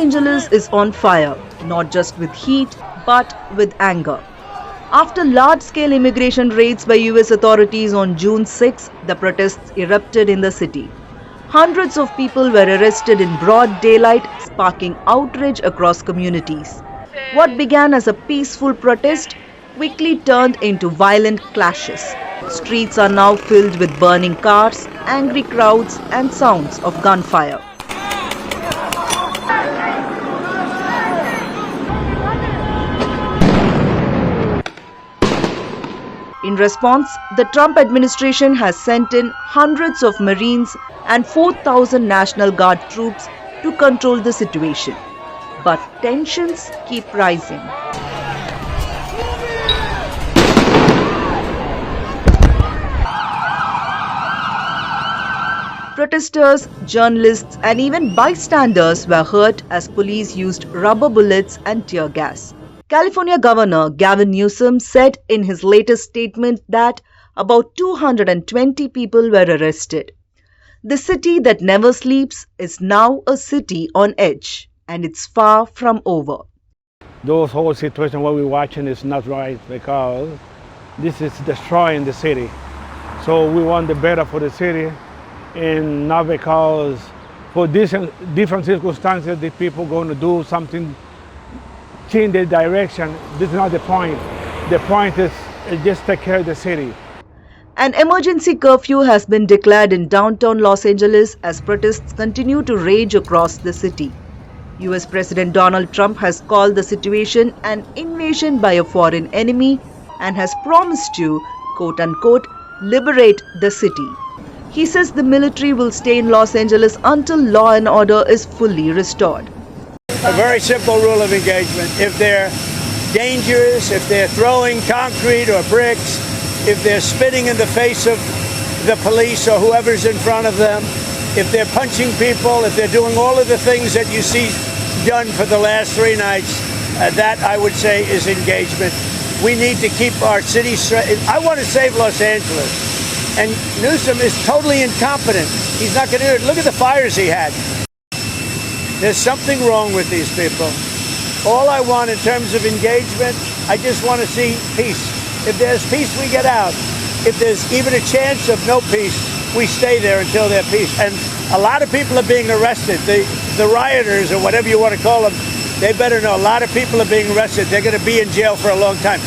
Angeles is on fire, not just with heat, but with anger. After large-scale immigration raids by US authorities on June 6, the protests erupted in the city. Hundreds of people were arrested in broad daylight, sparking outrage across communities. What began as a peaceful protest quickly turned into violent clashes. Streets are now filled with burning cars, angry crowds, and sounds of gunfire. In response, the Trump administration has sent in hundreds of Marines and 4,000 National Guard troops to control the situation. But tensions keep rising. Protesters, journalists, and even bystanders were hurt as police used rubber bullets and tear gas. California Governor Gavin Newsom said in his latest statement that about 220 people were arrested. The city that never sleeps is now a city on edge, and it's far from over. Those whole situation what we're watching is not right because this is destroying the city. So we want the better for the city, and not because for different circumstances the people going to do something, change their direction. This is not the point. The point is just take care of the city. An emergency curfew has been declared in downtown Los Angeles as protests continue to rage across the city. US President Donald Trump has called the situation an invasion by a foreign enemy and has promised to, quote-unquote, liberate the city. He says the military will stay in Los Angeles until law and order is fully restored. A very simple rule of engagement. If they're dangerous, if they're throwing concrete or bricks, if they're spitting in the face of the police or whoever's in front of them, if they're punching people, if they're doing all of the things that you see done for the last 3 nights, that I would say is engagement. We need to keep our city straight. I want to save Los Angeles. And Newsom is totally incompetent. He's not going to do it. Look at the fires he had. There's something wrong with these people. All I want in terms of engagement, I just want to see peace. If there's peace, we get out. If there's even a chance of no peace, we stay there until there's peace. And a lot of people are being arrested. The rioters, or whatever you want to call them, they better know a lot of people are being arrested. They're going to be in jail for a long time.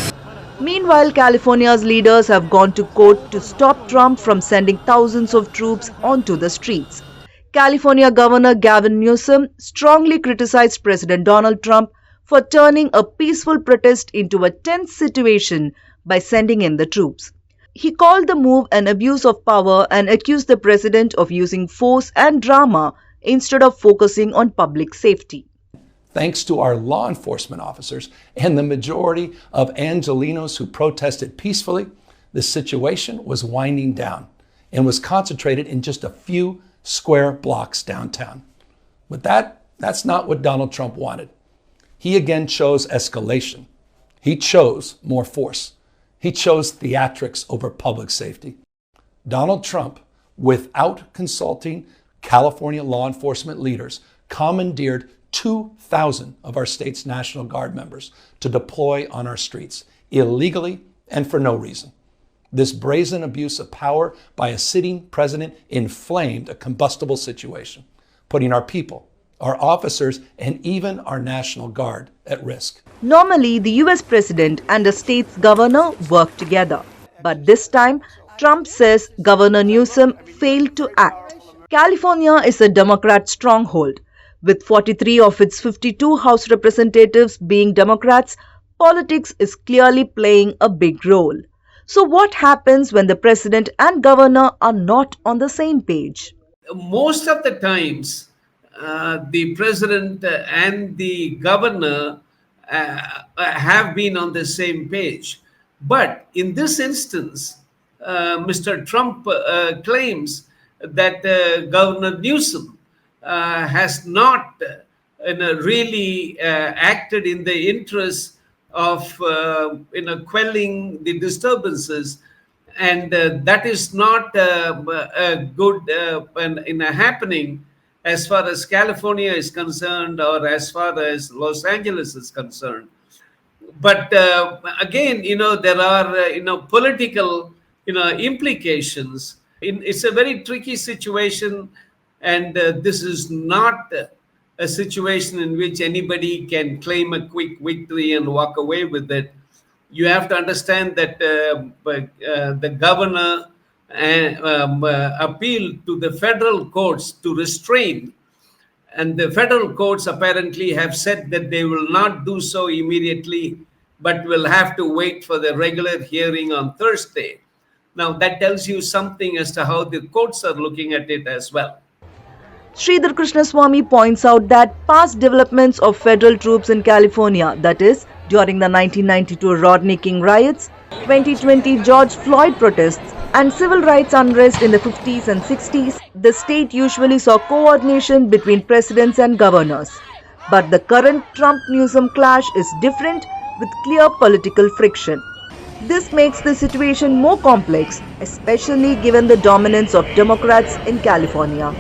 Meanwhile, California's leaders have gone to court to stop Trump from sending thousands of troops onto the streets. California Governor Gavin Newsom strongly criticized President Donald Trump for turning a peaceful protest into a tense situation by sending in the troops. He called the move an abuse of power and accused the president of using force and drama instead of focusing on public safety. Thanks to our law enforcement officers and the majority of Angelenos who protested peacefully, the situation was winding down and was concentrated in just a few square blocks downtown. But that's not what Donald Trump wanted. He again chose escalation. He chose more force. He chose theatrics over public safety. Donald Trump, without consulting California law enforcement leaders, commandeered 2,000 of our state's National Guard members to deploy on our streets, illegally and for no reason. This brazen abuse of power by a sitting president inflamed a combustible situation, putting our people, our officers, and even our National Guard at risk. Normally, the US president and a state's governor work together. But this time, Trump says Governor Newsom failed to act. California is a Democrat stronghold. With 43 of its 52 House representatives being Democrats, politics is clearly playing a big role. So what happens when the president and governor are not on the same page? Most of the times, the president and the governor have been on the same page. But in this instance, Mr. Trump claims that Governor Newsom has not really acted in the interest of quelling the disturbances, and that is not a good in a happening as far as California is concerned or as far as Los Angeles is concerned. But again, there are political implications. It's a very tricky situation, and this is not a situation in which anybody can claim a quick victory and walk away with it. You have to understand that the governor appealed to the federal courts to restrain, and the federal courts apparently have said that they will not do so immediately, but will have to wait for the regular hearing on Thursday. Now, that tells you something as to how the courts are looking at it as well. Sridhar Krishnaswamy points out that past developments of federal troops in California, that is, during the 1992 Rodney King riots, 2020 George Floyd protests, and civil rights unrest in the 50s and 60s, the state usually saw coordination between presidents and governors. But the current Trump-Newsom clash is different, with clear political friction. This makes the situation more complex, especially given the dominance of Democrats in California.